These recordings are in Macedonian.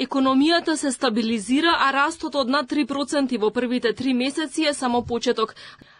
Економијата се стабилизира, а растот од над 3% во првите 3 месеци е само почеток.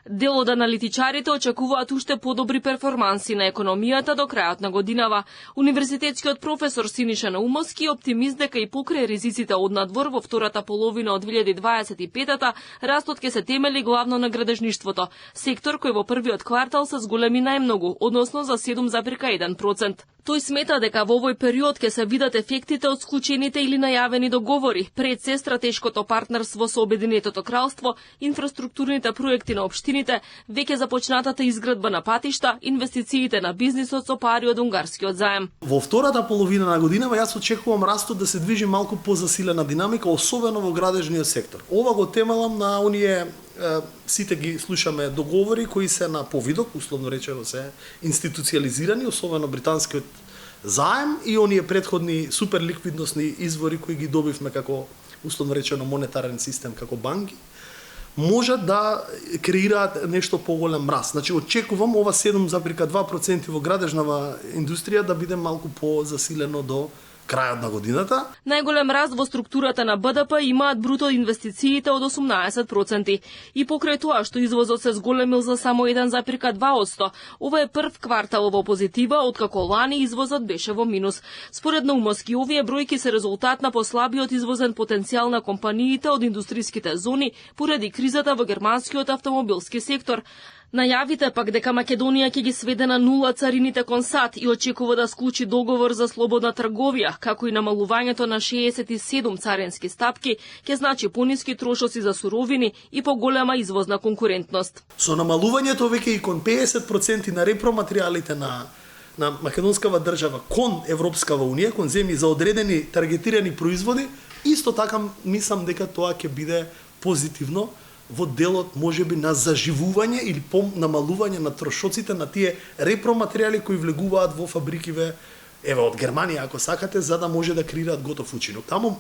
Дел од аналитичарите очекуваат уште подобри перформанси на економијата до крајот на годинава. Универзитетскиот професор Синиша Наумовски е оптимист дека и покрај ризиците од надвор во втората половина од 2025-та, растот ќе се темели главно на градежништвото, сектор кој во првиот квартал се зголеми најмногу, односно за 7,1%. Тој смета дека во овој период ќе се видат ефектите од склучените или најавени договори, пред се стратешкото партнерство со Обединетото кралство, инфраструктурните проекти на општините, веќе започнатата изградба на патишта, инвестициите на бизнисот со пари од унгарскиот заем. Во втората половина на годинава јас очекувам растот да се движи малку позасилена динамика, особено во градежниот сектор. Ова го темелам на оние сите ги слушаме договори кои се на повидок, условно речено се институциализирани, особено британскиот заем и оние претходни суперликвидносни извори кои ги добивме како условно речено монетарен систем како банки, можат да креираат нешто поголем раст. Значи очекувам ова 7,2% во градежнава индустрија да биде малку позасилено до крајот на годината. Најголем раст во структурата на БДП имаат бруто инвестициите од 18%. И покрај тоа што извозот се зголемил за само 1,2%, ова е прв квартал во позитива, откако лани извозот беше во минус. Според Наумовски, овие бројки се резултат на послабиот извозен потенцијал на компаниите од индустриските зони поради кризата во германскиот автомобилски сектор. Најавите пак дека Македонија ќе ги сведе на нула царините кон САД и очекува да склучи договор за слободна трговија, како и намалувањето на 67 царински стапки, ќе значи пониски трошоци за суровини и поголема извозна конкурентност. Со намалувањето веќе и кон 50% на репроматеријалите на македонскава држава кон Европскава унија, кон земји за одредени таргетирани производи, исто така мислам дека тоа ќе биде позитивно во делот можеби на заживување или намалување на трошоците на тие репроматеријали кои влегуваат во фабрикиве, еве од Германија ако сакате, за да може да креираат готов учинок. Таму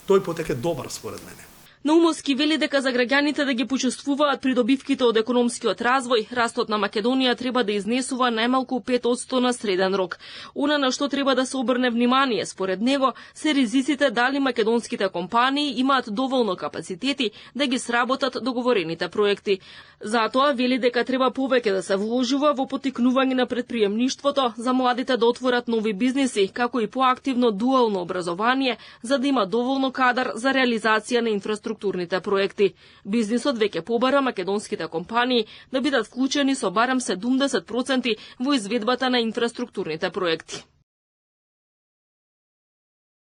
тој потек е добар според мене. Наумовски вели дека за граѓаните да ги почувствуваат придобивките од економскиот развој, растот на Македонија треба да изнесува најмалку 5% на среден рок. Она на што треба да се обрне внимание, според него, се ризиците дали македонските компании имаат доволно капацитети да ги сработат договорените проекти. Затоа вели дека треба повеќе да се вложува во поттикнување на претприемништвото, за младите да отворат нови бизниси, како и поактивно дуално образование, за да има доволно кадар за реализација на инфраструктурните проекти. Бизнисот веќе побара македонските компании да бидат вклучени со барем 70% во изведбата на инфраструктурните проекти.